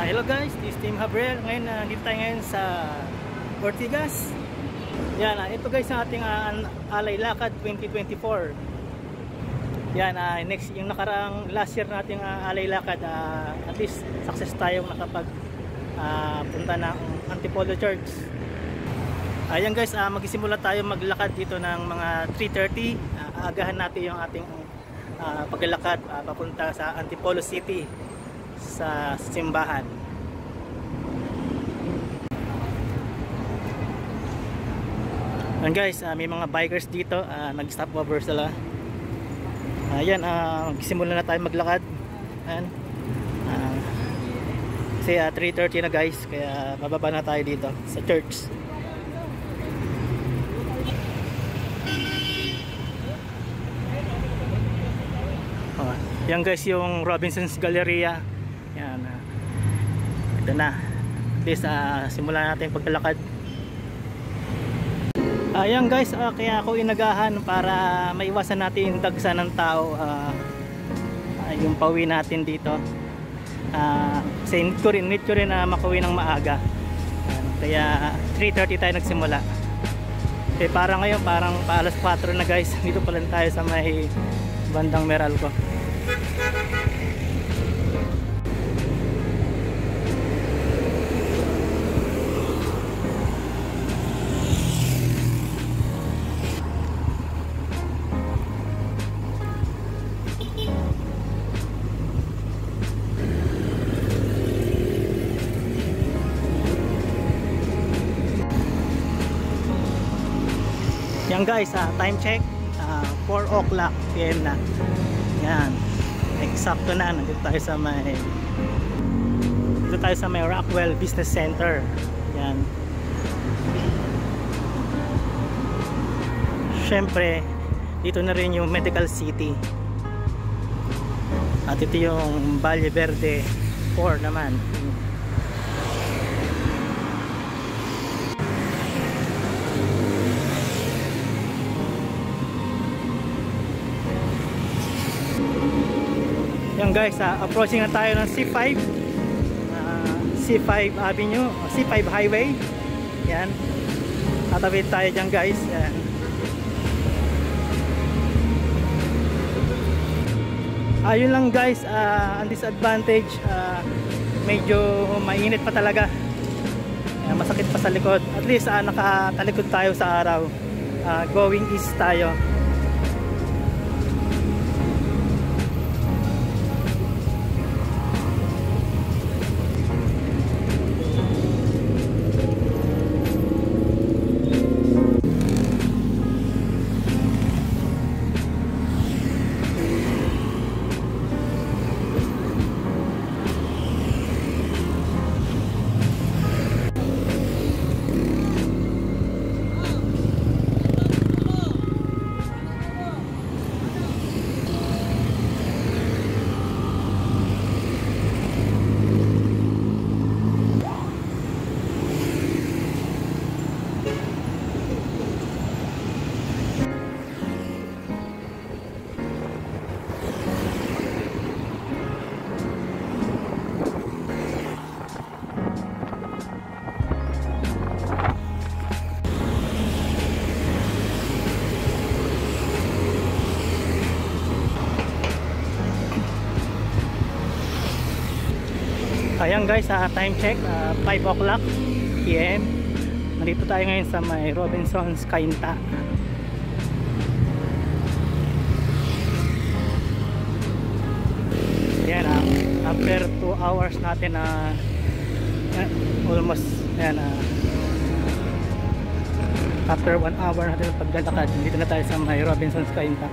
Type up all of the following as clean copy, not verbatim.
Hello guys, this is Team Habrel. Ngayon dito tayo ngayon sa Ortigas. Yan, ito guys ang ating Alay Lakad 2024. Yan, next yung nakaraang last year nating Alay Lakad, at least success tayong nakapag punta ng Antipolo Church. Ayan guys, magsisimula tayo maglakad dito ng mga 3:30. Aagahan natin yung ating paglalakad papunta sa Antipolo City sa simbahan. And guys, may mga bikers dito, nag-stop over sila. Ayan, magsimula na tayo maglakad. Ayan. Kasi 3:30 na guys, kaya bababa na tayo dito sa church. Yan guys yung Robinson's Galleria. Yan, ito na. At least simulan natin yung paglalakad. Ayan guys, kaya ako inagahan para maiwasan natin yung dagsa ng tao, yung pauwi natin dito. Kasi need ko rin makauwi ng maaga. Kaya 3:30 tayo nagsimula. Okay, para ngayon parang paalas 4 na guys. Dito pa lang tayo sa may bandang Meralco. Yan guys, time check, 4 o'clock PM na. Yan, eksakto na. Nandito tayo sa may Rockwell Business Center. Yan. Syempre, dito na rin yung Medical City. At ito yung Valle Verde 4 naman. Yan guys, approaching na tayo ng C5 Avenue, C5 Highway. Yan, tatawid tayo dyan guys. Yan. Ayun lang guys, ang disadvantage, medyo mainit pa talaga. Masakit pa sa likod. At least nakatalikod tayo sa araw. Going east tayo. Ayan guys, time check 5 o'clock PM. Nandito tayo ngayon sa may Robinson's Cainta. Ayan, after 2 hours natin almost ayan, after 1 hour natin paglalakad, dito na tayo sa may Robinson's Cainta.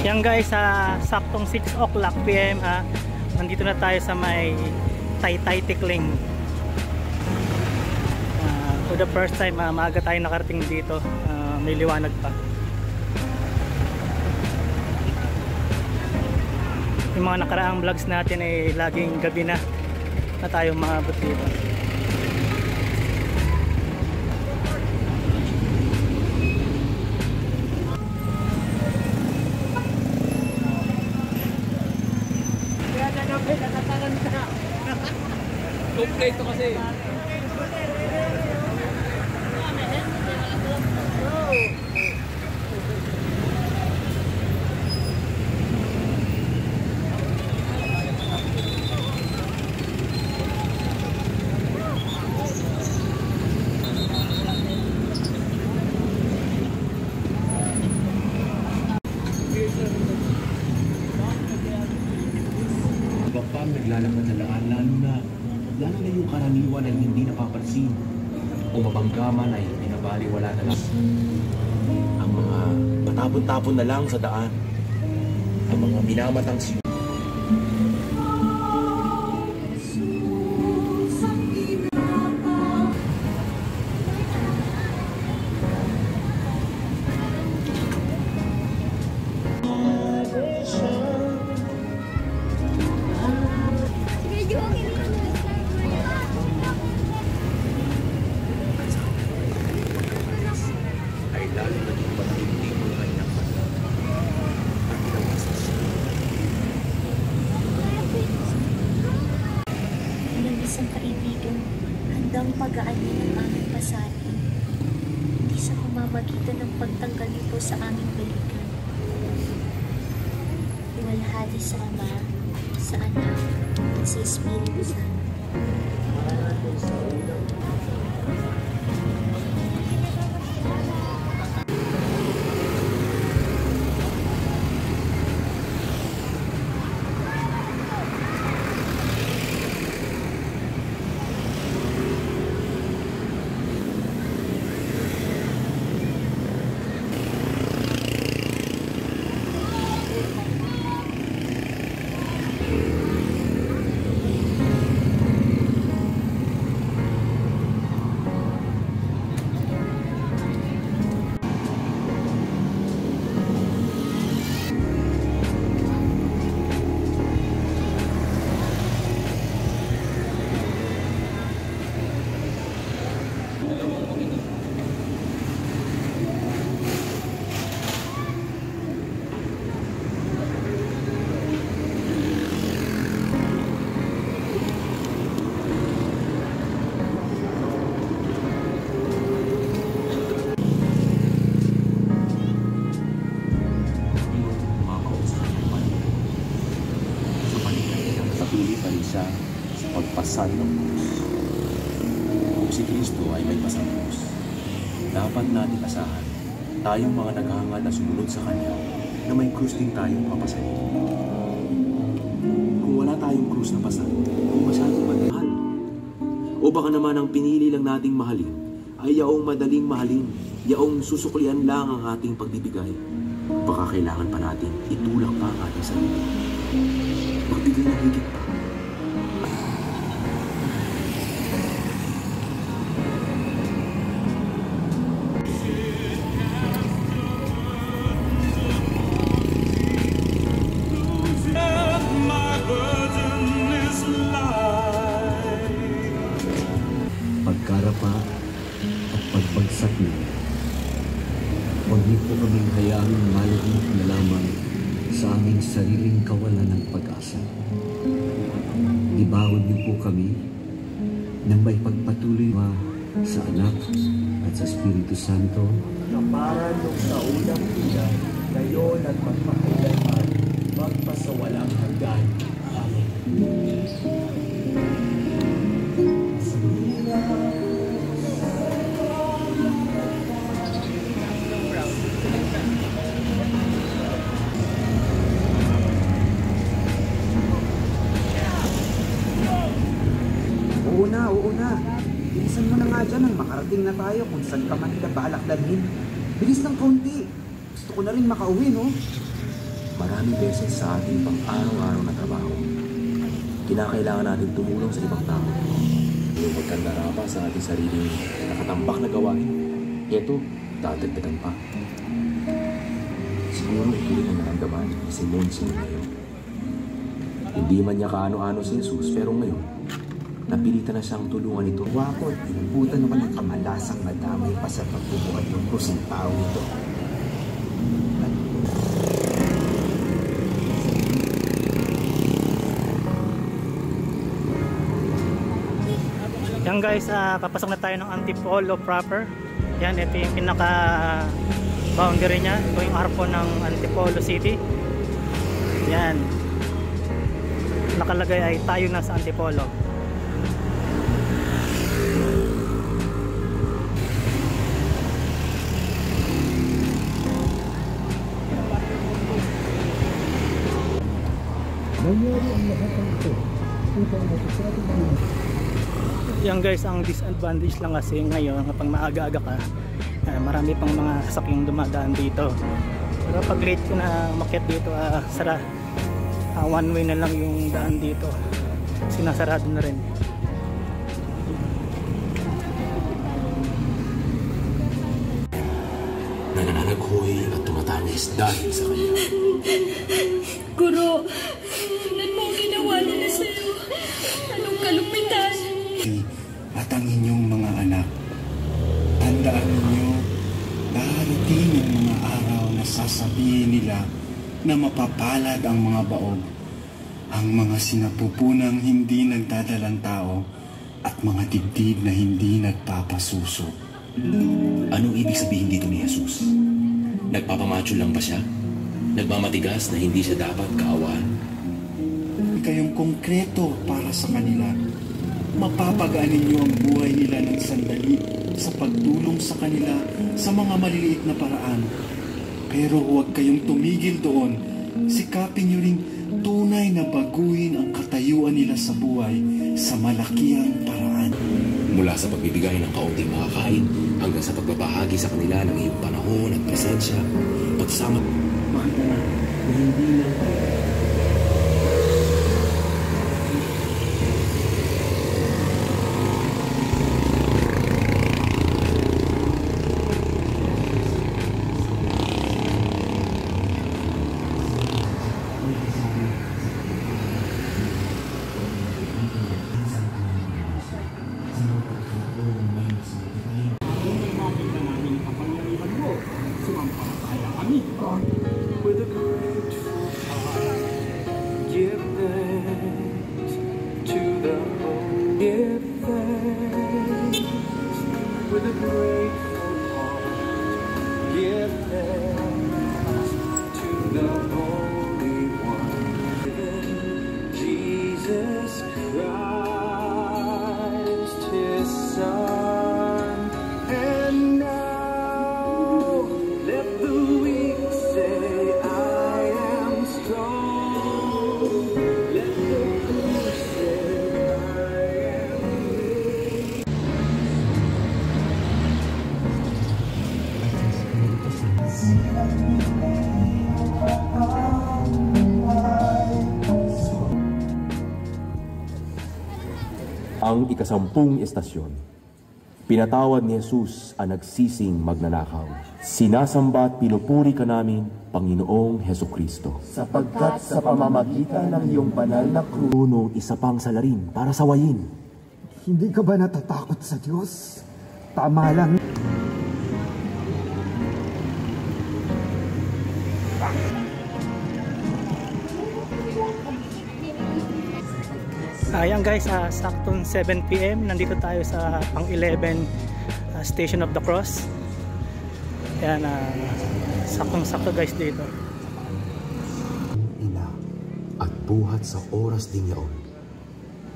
Yan guys, saktong 6 o'clock PM nandito na tayo sa may Taytay Tikling. For the first time, maaga tayo nakarating dito. May liwanag pa. Yung mga nakaraang vlogs natin ay laging gabi na tayo maabot dito. Kompleto kasi. Iba pa naglalakad na daan, lalo na yung karaniwan ay hindi napapansin o mabangga man ay pinabaliwala na lang. Ang mga matapon-tapon na lang sa daan, ang mga minamatang siya. Isang kaibigan, handang pagaanin ang aming pasanin, hindi sa pamamagitan ng pagtanggal nito sa aming balikan. Iwalhati sa Ama, sa Anak, at sa Espiritu Santo. Siya sa pagpasal ng krus. Kung si Kristo ay may pasang krus, dapat natin asahan tayong mga naghahangad na sumunod sa Kanya na may krus din tayong papasanin. Kung wala wala tayong krus na pasan kung masyadong mahal. O baka naman ang pinili lang nating mahalin ay yaong madaling mahalin, yaong susuklian lang ang ating pagbibigay. Baka kailangan pa natin itulak pa ang ating sarili. Magbigay ng higit pa. Pagkarapa at pagbagsak niyo, huwag niyo po kaming hayaang malugmok na lamang sa aming sariling kawalan ng pag-asa. Ibawad niyo po kami nang may pagpatuloy sa Anak at sa Espiritu Santo na para nung sa unang una, ngayon at magpakailanman, magpasawalang hanggan. Amen. Oo na. Bilisan mo na nga dyan nang makarating na tayo kung saan ka man nila balak dalhin. Bilis ng kaunti. Gusto ko na rin makauwi, no? Maraming beses sa ating pang-araw-araw na trabaho, kinakailangan natin tumulong sa ibang tao. Yung pagkandara pa sa ating sariling nakatambak na gawain, eto, dadagdagan pa. Siguro ito rin ang naramdaman ni Simon ngayon. Hindi man niya kaano-ano si Jesus, pero ngayon, napilitan na siyang tulungan ito. Wakot, inubutan naman ng kamalasang madamay pa sa pagbubuhat ng krus ng tao ito. Yan guys, papasok na tayo ng Antipolo proper. Yan, ito yung pinaka boundary niya. Ito yung arko ng Antipolo City. Yan, nakalagay ay tayo na sa Antipolo. Yan guys, ang disadvantage lang kasi ngayon kapag maaga-aga ka, marami pang mga sasakyang dumadaan dito. Pero pag late ko na umakyat dito, one way na lang yung daan dito, sinasarado na rin. Nananaghoy at tumatangis dahil sa kanya. Guro, ilan mo ginawa nila sa'yo? Anong kalupitan? at ang inyong mga anak. Tandaan ninyo, darating ang mga araw na sasabihin nila na mapapalad ang mga baog, ang mga sinapupunang hindi nagdadalang tao at mga dibdib na hindi nagpapasuso. Anong ibig sabihin dito ni Jesus? Nagpapamacho lang ba siya? Nagmamatigas na hindi siya dapat kaawaan? Kayong konkreto para sa kanila. Mapapagaan ninyo ang buhay nila ng sandali sa pagtulong sa kanila sa mga maliliit na paraan. Pero huwag kayong tumigil doon. Sikapin nyo ring tunay na baguhin ang katayuan nila sa buhay sa malakihang paraan. Mula sa pagbibigay ng kaunting makakain hanggang sa pagbabahagi sa kanila ng iyong panahon at presensya, pagsama. Makita na hindi lang Let the Ang ika-10 estasyon. Pinatawad ni Jesus ang nagsising magnanakaw. Sinasamba at pinupuri ka namin, Panginoong Hesukristo. Sapagkat sa pamamagitan ng iyong banal na krus, Punong isa pang salarin para sawayin. Hindi ka ba natatakot sa Diyos? Tama lang. Ayan guys, saktong 7 PM, nandito tayo sa pang-11 Station of the Cross. Ayan, saktong-sakto guys dito. Ina at buhat sa oras din yaon,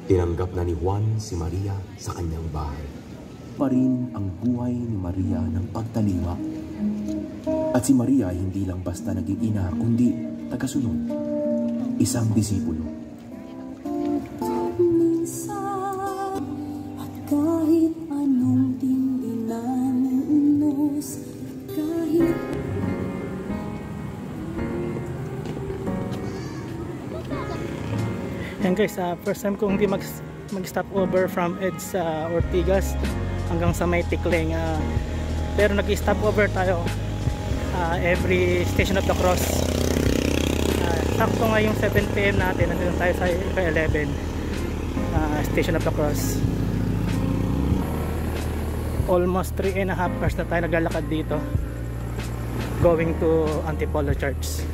tinanggap na ni Juan si Maria sa kanyang bahay. Pa rin ang buhay ni Maria ng pagtaliwa. At si Maria hindi lang basta naging ina, kundi tagasunod, isang disipulo. Kahit anong tindinanos, kahit Yan guys, first time ko hindi mag-stop over from EDS Ortigas hanggang sa may Tikling. Pero nag-stop over tayo every Station of the Cross. Sakto nga yung 7 PM natin, nandito tayo sa 11 Station of the Cross. Almost 3.5 hours na tayo naglalakad dito going to Antipolo Church.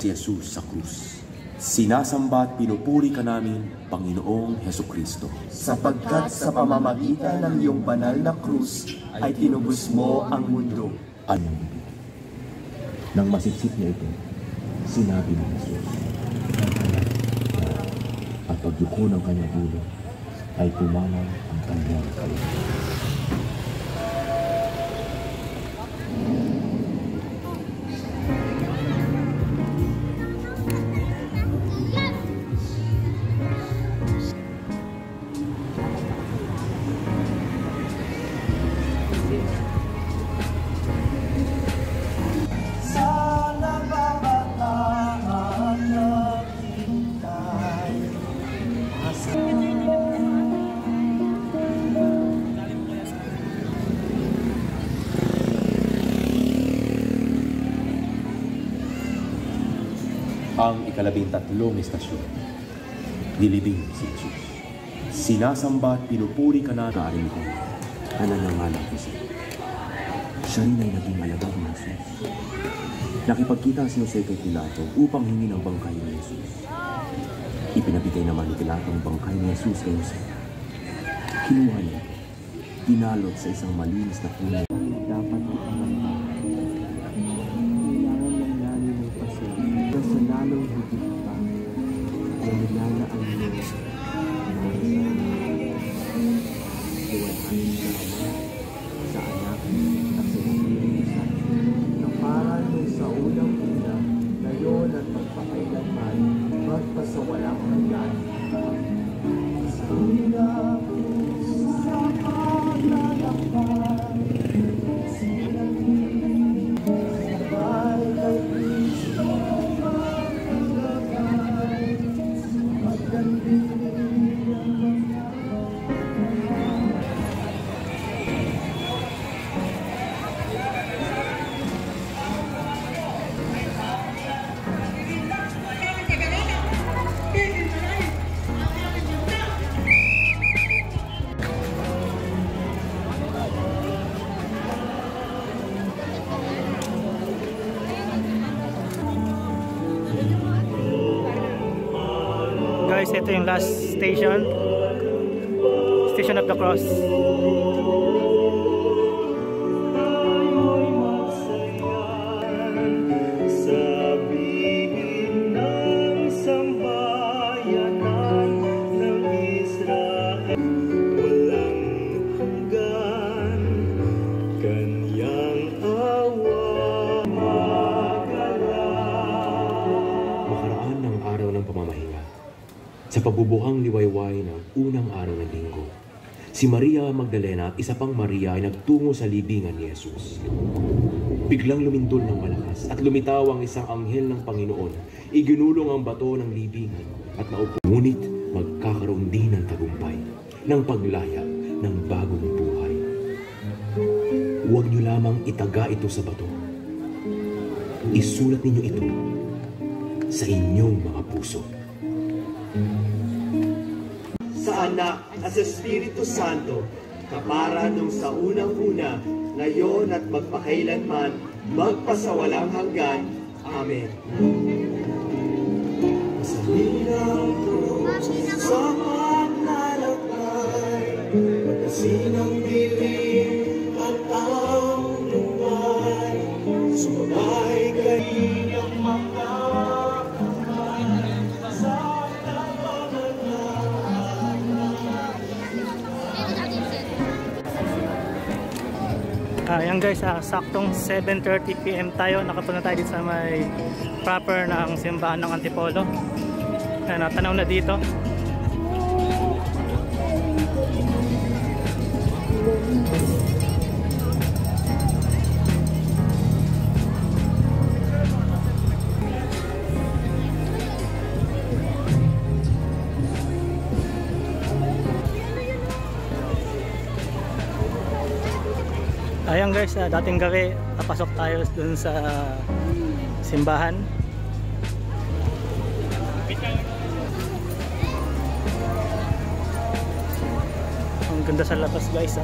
Si Jesus sa krus. Sinasamba at pinupuri ka namin, Panginoong Hesukristo. sapagkat sa pamamagitan ng iyong banal na krus ay tinubos mo ang mundo. Anyang bibig. Nang masipsip niya ito, sinabi ni Jesus, at pagyuko ng kanyang ulo ay tumanaw ang kanyang kalunan. Ang ika-13 estasyon. Nilibing si Jesus. Sinasamba at pinupuri ka na kaaring ko na nangangalang ko siya. Siya rin ay naging alagad ni Jesus. Nakipagkita si Jose kay Pilato upang hingi ng bangkay ni Jesus. Ipinabigay naman ni Pilato ang bangkay ni Jesus kay Jose. Kinuha niya, dinalot sa isang malinis na puno. Dapat ipangamba. Kailangan ng namin ng pasensya sa lalong higit pa na nilalaan mo sa anak at sa Espiritu Santo na para nung sa unang una, ngayon at magpakailanman, magpasawalang hanggan. Sa una, sa paglalakbay, sabay kay Kristo maglagay, magdandinig ang Guys, ito yung last station, Station of the Cross. sabihin ng sambayanan ng Israel, walang hanggan pabubuhang liwayway ng unang araw ng linggo, si Maria Magdalena at isa pang Maria ay nagtungo sa libingan ni Jesus. Biglang lumindol ng malakas at lumitaw ang isang anghel ng Panginoon. Iginulong ang bato ng libingan at naupo. Ngunit magkakaroon din ng tagumpay, ng paglaya ng bagong buhay. Huwag niyo lamang itaga ito sa bato. Isulat ninyo ito sa inyong mga puso. Sa Anak at sa Espiritu Santo, kapara nung sa unang-una, ngayon at magpakailanman, magpasawalang hanggan. Amen. Sa minang krus, sa paglalakbay, pagkasinang dilim at ang lumbay, sumay kanyang mga Ayan guys, saktong 7:30 PM tayo. Nakapunta tayo dito sa may proper ng simbahan ng Antipolo. Ayan, natanaw na dito. Ayan guys, dating gabi papasok tayo dun sa simbahan. Ang ganda sa labas guys.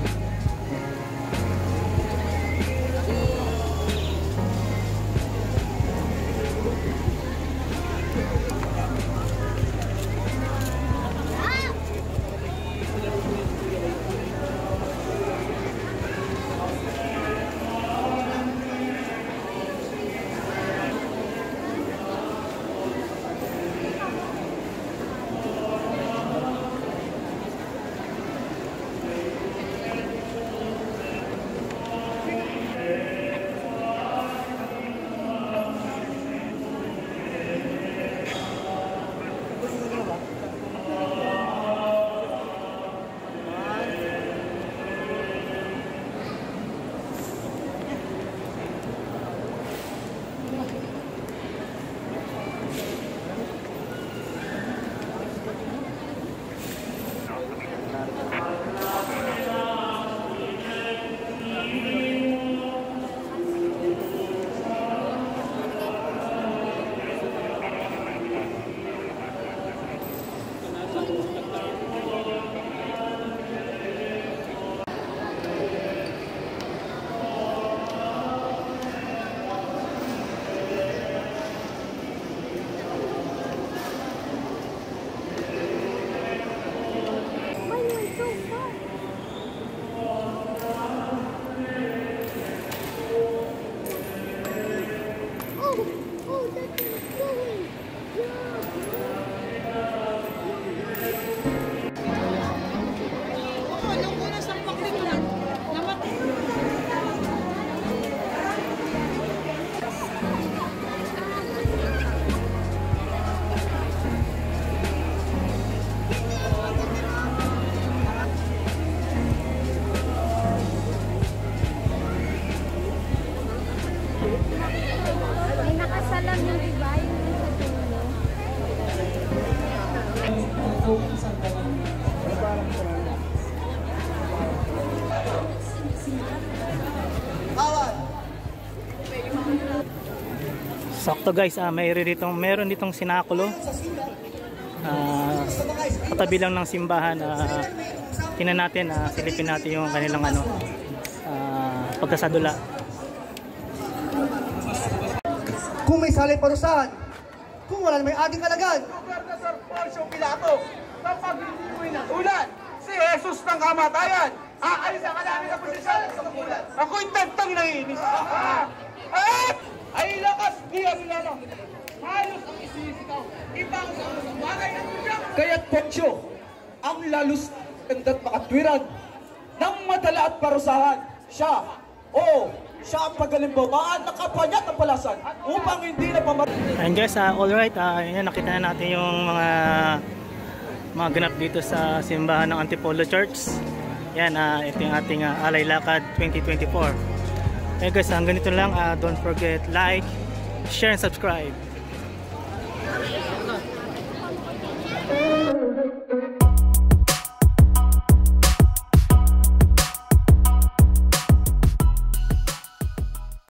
May nakasalam yung iba, yung nasa dulo. Sakto guys, meron ditong sinakulo. Katabi lang ng simbahan. Tingnan natin, silipin natin yung kanilang pagkasadula. Kung may salay parusahan, kung wala may ating alagad. Gobernador Poncio Pilato, kapag hindi mo inatulan si Jesus ng kamatayan, aalis ang namin na posisyon sa kapulan. Ako'y tagtang naiinis. Ay lakas diya Milano. Halos ang isisitaw. Ibang sa bagay ng udyang. Kaya't Poncio, ang lalus kandat makatwiran ng madala at parusahan. Siya ang pagalimbamaan na kapanyat ng palasan upang hindi na pamatay. Ayun guys, alright, nakita na natin yung mga mga ganap dito sa simbahan ng Antipolo Church. Yan, ito yung ating Alay Lakad 2024. Okay guys, hanggang ganito lang. Don't forget like, share and subscribe.